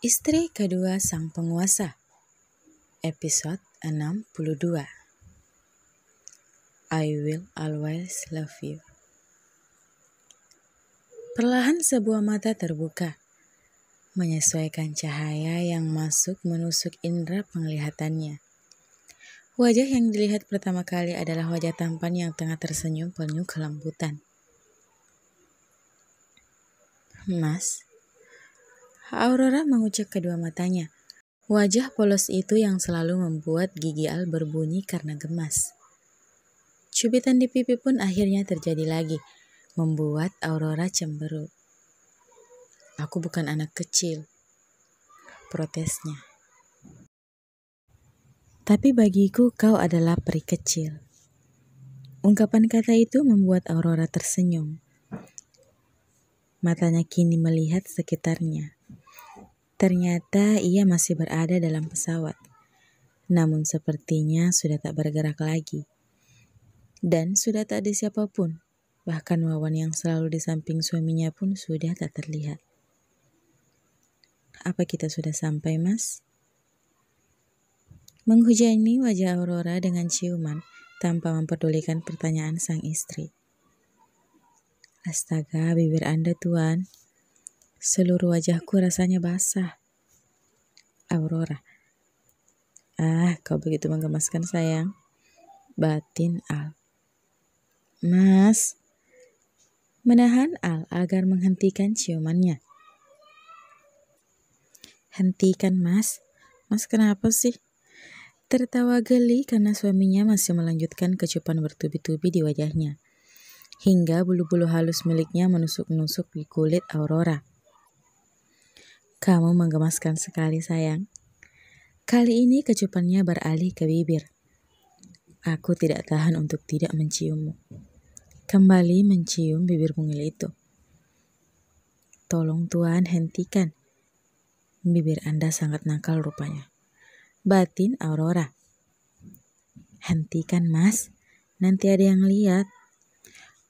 Istri kedua sang penguasa, episode 62. I will always love you. Perlahan sebuah mata terbuka, menyesuaikan cahaya yang masuk menusuk indera penglihatannya. Wajah yang dilihat pertama kali adalah wajah tampan yang tengah tersenyum penuh kelembutan. Mas, Aurora mengucap kedua matanya. Wajah polos itu yang selalu membuat gigi Al berbunyi karena gemas. Cubitan di pipi pun akhirnya terjadi lagi, membuat Aurora cemberut. Aku bukan anak kecil, protesnya. Tapi bagiku kau adalah peri kecil. Ungkapan kata itu membuat Aurora tersenyum. Matanya kini melihat sekitarnya. Ternyata ia masih berada dalam pesawat. Namun sepertinya sudah tak bergerak lagi. Dan sudah tak ada siapapun. Bahkan Wawan yang selalu di samping suaminya pun sudah tak terlihat. Apa kita sudah sampai, Mas? Menghujani wajah Aurora dengan ciuman tanpa memperdulikan pertanyaan sang istri. Astaga, bibir Anda, Tuan. Seluruh wajahku rasanya basah. Aurora. Kau begitu menggemaskan, sayang. Batin Al. Mas. Menahan Al agar menghentikan ciumannya. Hentikan, Mas. Mas kenapa sih? Tertawa geli karena suaminya masih melanjutkan kecupan bertubi-tubi di wajahnya. Hingga bulu-bulu halus miliknya menusuk-nusuk di kulit Aurora. Kamu menggemaskan sekali, sayang. Kali ini kecupannya beralih ke bibir. Aku tidak tahan untuk tidak menciummu. Kembali mencium bibir mungil itu. Tolong Tuan, hentikan. Bibir Anda sangat nakal rupanya. Batin Aurora. Hentikan, Mas. Nanti ada yang lihat.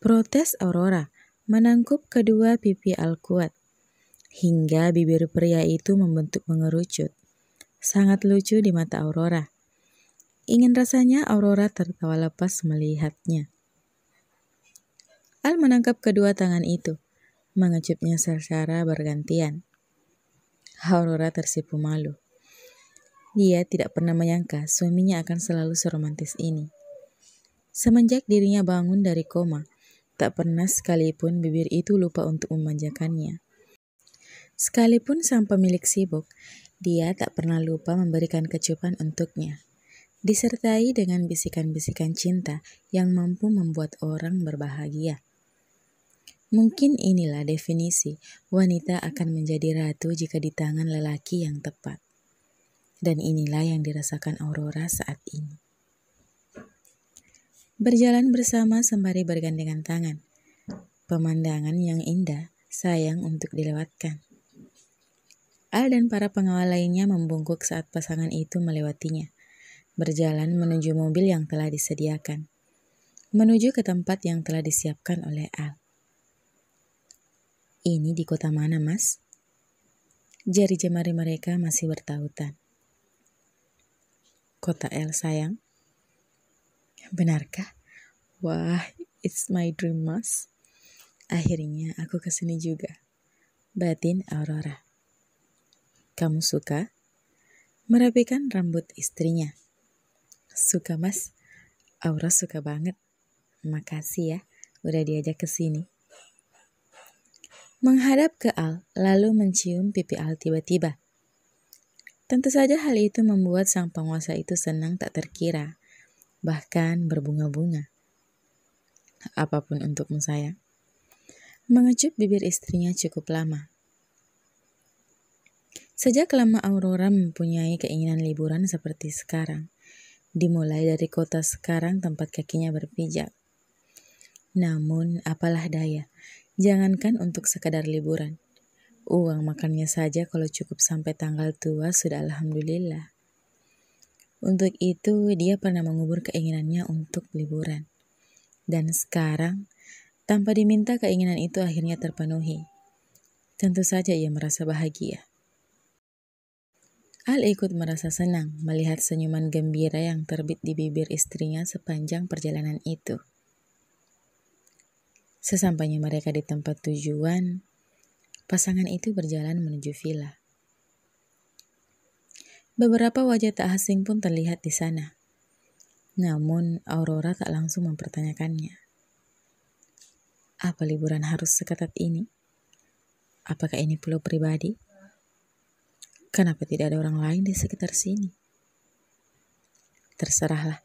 Protes Aurora, menangkup kedua pipi Al kuat. Hingga bibir pria itu membentuk mengerucut. Sangat lucu di mata Aurora. Ingin rasanya Aurora tertawa lepas melihatnya. Al menangkap kedua tangan itu, mengecupnya secara bergantian. Aurora tersipu malu. Dia tidak pernah menyangka suaminya akan selalu seromantis ini. Semenjak dirinya bangun dari koma, tak pernah sekalipun bibir itu lupa untuk memanjakannya. Sekalipun sang pemilik sibuk, dia tak pernah lupa memberikan kecupan untuknya. Disertai dengan bisikan-bisikan cinta yang mampu membuat orang berbahagia. Mungkin inilah definisi wanita akan menjadi ratu jika di tangan lelaki yang tepat. Dan inilah yang dirasakan Aurora saat ini. Berjalan bersama sembari bergandengan tangan. Pemandangan yang indah, sayang untuk dilewatkan. Al dan para pengawal lainnya membungkuk saat pasangan itu melewatinya. Berjalan menuju mobil yang telah disediakan. Menuju ke tempat yang telah disiapkan oleh Al. Ini di kota mana, Mas? Jari jemari mereka masih bertautan. Kota L, sayang. Benarkah? Wah, it's my dream, Mas. Akhirnya aku kesini juga. Batin Aurora. Kamu suka? Merapikan rambut istrinya. Suka, Mas. Aura suka banget. Makasih ya, udah diajak ke sini. Menghadap ke Al, lalu mencium pipi Al tiba-tiba. Tentu saja hal itu membuat sang penguasa itu senang tak terkira. Bahkan berbunga-bunga. Apapun untukmu, sayang. Mengecup bibir istrinya cukup lama. Sejak lama Aurora mempunyai keinginan liburan seperti sekarang. Dimulai dari kota sekarang tempat kakinya berpijak. Namun apalah daya, jangankan untuk sekadar liburan. Uang makannya saja kalau cukup sampai tanggal tua sudah alhamdulillah. Untuk itu dia pernah mengubur keinginannya untuk liburan. Dan sekarang, tanpa diminta keinginan itu akhirnya terpenuhi. Tentu saja ia merasa bahagia. Al ikut merasa senang melihat senyuman gembira yang terbit di bibir istrinya sepanjang perjalanan itu. Sesampainya mereka di tempat tujuan, pasangan itu berjalan menuju villa. Beberapa wajah tak asing pun terlihat di sana. Namun Aurora tak langsung mempertanyakannya. Apa liburan harus seketat ini? Apakah ini pulau pribadi? Kenapa tidak ada orang lain di sekitar sini? Terserahlah,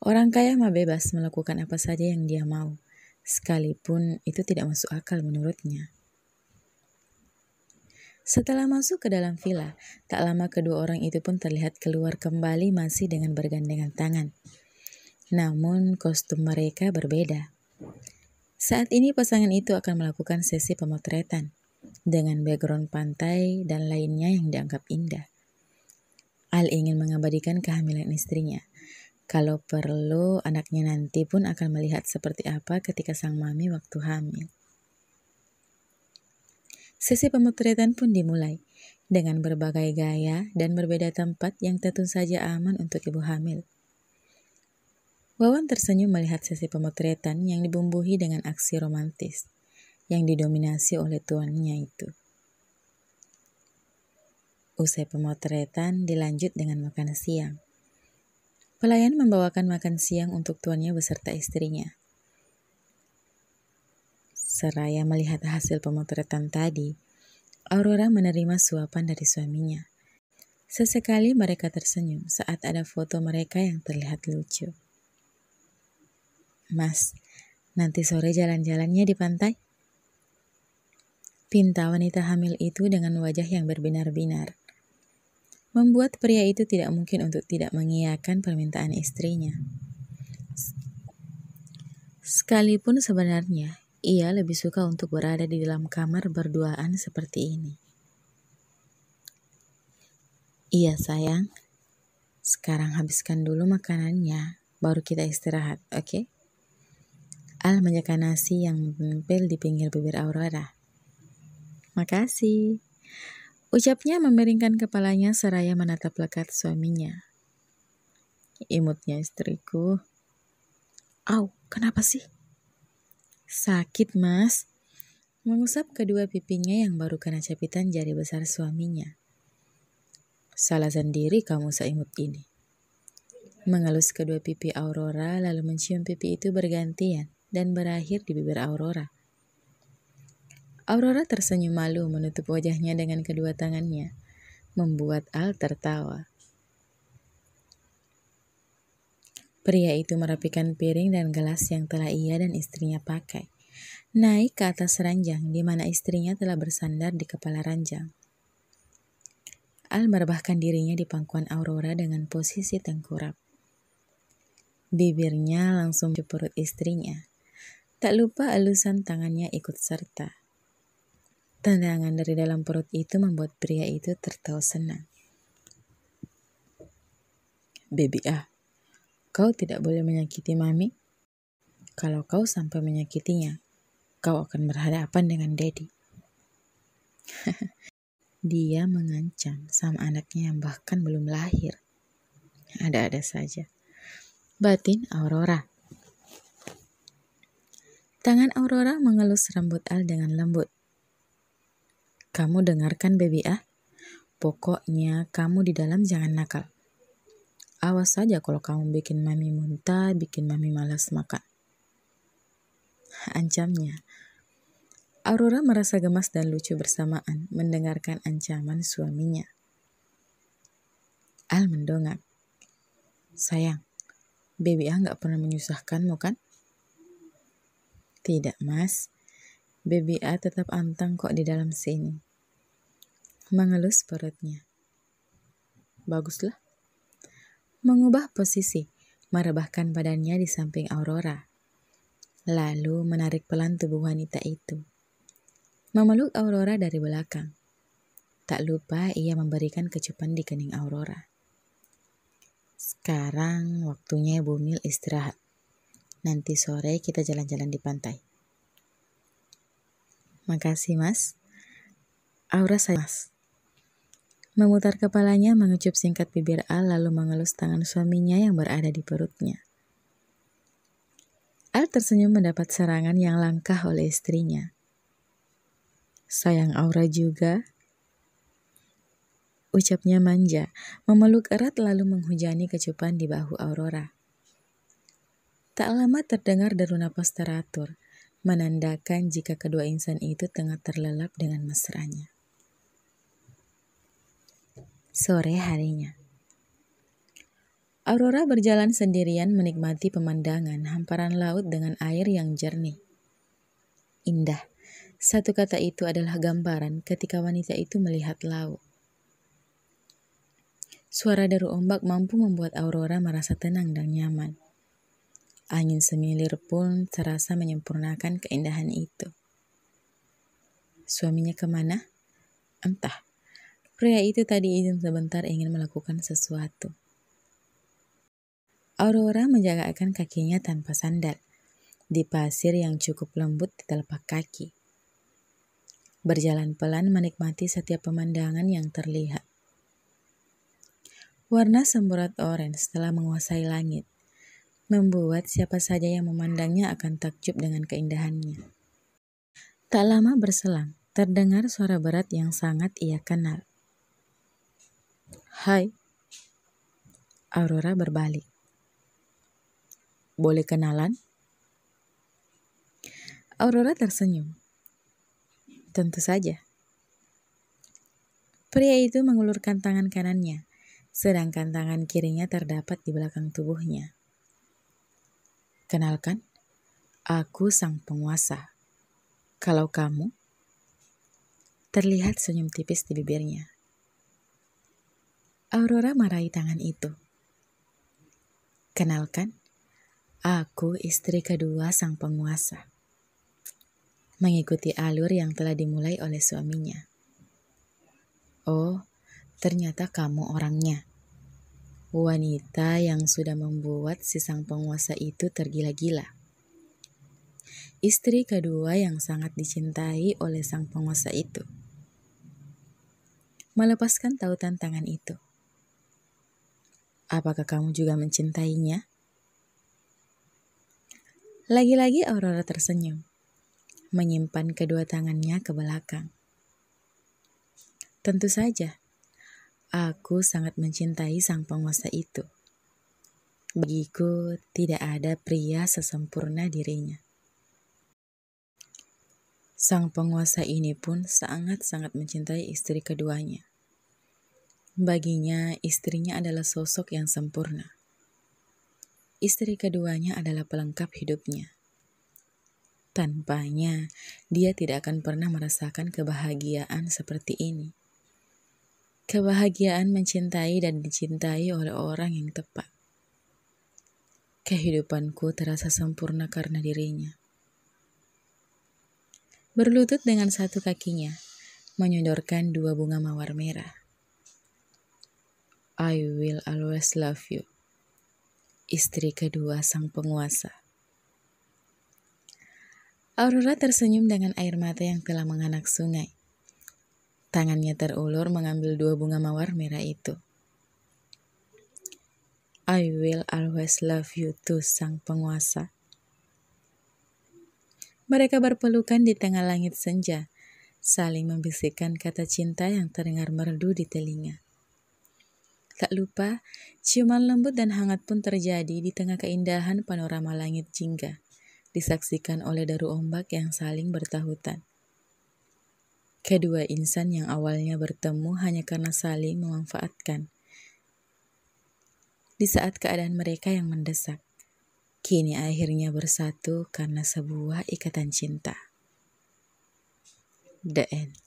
orang kaya mah bebas melakukan apa saja yang dia mau, sekalipun itu tidak masuk akal menurutnya. Setelah masuk ke dalam villa, tak lama kedua orang itu pun terlihat keluar kembali masih dengan bergandengan tangan. Namun kostum mereka berbeda. Saat ini pasangan itu akan melakukan sesi pemotretan dengan background pantai dan lainnya yang dianggap indah. Al ingin mengabadikan kehamilan istrinya. Kalau perlu, anaknya nanti pun akan melihat seperti apa ketika sang mami waktu hamil. Sesi pemotretan pun dimulai dengan berbagai gaya dan berbeda tempat yang tentu saja aman untuk ibu hamil. Wawan tersenyum melihat sesi pemotretan yang dibumbui dengan aksi romantis yang didominasi oleh tuannya itu. Usai pemotretan dilanjut dengan makan siang. Pelayan membawakan makan siang untuk tuannya beserta istrinya. Seraya melihat hasil pemotretan tadi, Aurora menerima suapan dari suaminya. Sesekali mereka tersenyum saat ada foto mereka yang terlihat lucu. Mas, nanti sore jalan-jalannya di pantai? Pinta wanita hamil itu dengan wajah yang berbinar-binar. Membuat pria itu tidak mungkin untuk tidak mengiyakan permintaan istrinya. Sekalipun sebenarnya, ia lebih suka untuk berada di dalam kamar berduaan seperti ini. Iya sayang, sekarang habiskan dulu makanannya, baru kita istirahat, oke? Al menjaga nasi yang menempel di pinggir bibir Aurora. Makasih. Ucapnya memiringkan kepalanya seraya menatap lekat suaminya. Imutnya istriku. Au, kenapa sih? Sakit, Mas. Mengusap kedua pipinya yang baru kena capitan jari besar suaminya. Salah sendiri kamu seimut ini. Mengelus kedua pipi Aurora lalu mencium pipi itu bergantian dan berakhir di bibir Aurora. Aurora tersenyum malu menutup wajahnya dengan kedua tangannya, membuat Al tertawa. Pria itu merapikan piring dan gelas yang telah ia dan istrinya pakai, naik ke atas ranjang di mana istrinya telah bersandar di kepala ranjang. Al merebahkan dirinya di pangkuan Aurora dengan posisi tengkurap. Bibirnya langsung ke perut istrinya. Tak lupa elusan tangannya ikut serta. Tendangan dari dalam perut itu membuat pria itu tertawa senang. Baby kau tidak boleh menyakiti mami. Kalau kau sampai menyakitinya, kau akan berhadapan dengan Daddy. Dia mengancam sama anaknya yang bahkan belum lahir. Ada-ada saja. Batin Aurora. Tangan Aurora mengelus rambut Al dengan lembut. Kamu dengarkan baby pokoknya kamu di dalam jangan nakal. Awas saja kalau kamu bikin mami muntah, bikin mami malas makan. Ancamnya. Aurora merasa gemas dan lucu bersamaan mendengarkan ancaman suaminya. Al mendongak. Sayang, baby gak pernah menyusahkanmu kan? Tidak mas, baby tetap antang kok di dalam sini. Mengelus perutnya. Baguslah. Mengubah posisi, merebahkan badannya di samping Aurora. Lalu menarik pelan tubuh wanita itu. Memeluk Aurora dari belakang. Tak lupa ia memberikan kecupan di kening Aurora. Sekarang waktunya Ibu Mil istirahat. Nanti sore kita jalan-jalan di pantai. Makasih mas. Aura saya mas. Memutar kepalanya, mengecup singkat bibir Al lalu mengelus tangan suaminya yang berada di perutnya. Al tersenyum mendapat serangan yang langkah oleh istrinya. Sayang Aura juga, ucapnya manja, memeluk erat lalu menghujani kecupan di bahu Aurora. Tak lama terdengar deru napas teratur, menandakan jika kedua insan itu tengah terlelap dengan mesranya. Sore harinya, Aurora berjalan sendirian menikmati pemandangan hamparan laut dengan air yang jernih. Indah, satu kata itu adalah gambaran ketika wanita itu melihat laut. Suara deru ombak mampu membuat Aurora merasa tenang dan nyaman. Angin semilir pun terasa menyempurnakan keindahan itu. Suaminya kemana? Entah. Pria itu tadi izin sebentar ingin melakukan sesuatu. Aurora menjagakkan kakinya tanpa sandal di pasir yang cukup lembut di telapak kaki. Berjalan pelan menikmati setiap pemandangan yang terlihat. Warna semburat oranye telah menguasai langit, membuat siapa saja yang memandangnya akan takjub dengan keindahannya. Tak lama berselang, terdengar suara berat yang sangat ia kenal. Hai. Aurora berbalik. Boleh kenalan? Aurora tersenyum. Tentu saja. Pria itu mengulurkan tangan kanannya, sedangkan tangan kirinya terdapat di belakang tubuhnya. Kenalkan, aku sang penguasa. Kalau kamu? Terlihat senyum tipis di bibirnya. Aurora meraih tangan itu. Kenalkan, aku istri kedua sang penguasa. Mengikuti alur yang telah dimulai oleh suaminya. Oh, ternyata kamu orangnya. Wanita yang sudah membuat si sang penguasa itu tergila-gila. Istri kedua yang sangat dicintai oleh sang penguasa itu. Melepaskan tautan tangan itu. Apakah kamu juga mencintainya? Lagi-lagi Aurora tersenyum, menyimpan kedua tangannya ke belakang. Tentu saja, aku sangat mencintai sang penguasa itu. Bagiku tidak ada pria sesempurna dirinya. Sang penguasa ini pun sangat-sangat mencintai istri keduanya. Baginya, istrinya adalah sosok yang sempurna. Istri keduanya adalah pelengkap hidupnya. Tanpanya, dia tidak akan pernah merasakan kebahagiaan seperti ini. Kebahagiaan mencintai dan dicintai oleh orang yang tepat. Kehidupanku terasa sempurna karena dirinya. Berlutut dengan satu kakinya, menyodorkan dua bunga mawar merah. I will always love you. Istri kedua sang penguasa. Aurora tersenyum dengan air mata yang telah menganak sungai. Tangannya terulur mengambil dua bunga mawar merah itu. I will always love you too, sang penguasa. Mereka berpelukan di tengah langit senja, saling membisikkan kata cinta yang terdengar merdu di telinga. Tak lupa, ciuman lembut dan hangat pun terjadi di tengah keindahan panorama langit jingga, disaksikan oleh deru ombak yang saling bertahutan. Kedua insan yang awalnya bertemu hanya karena saling memanfaatkan. Di saat keadaan mereka yang mendesak, kini akhirnya bersatu karena sebuah ikatan cinta. The end.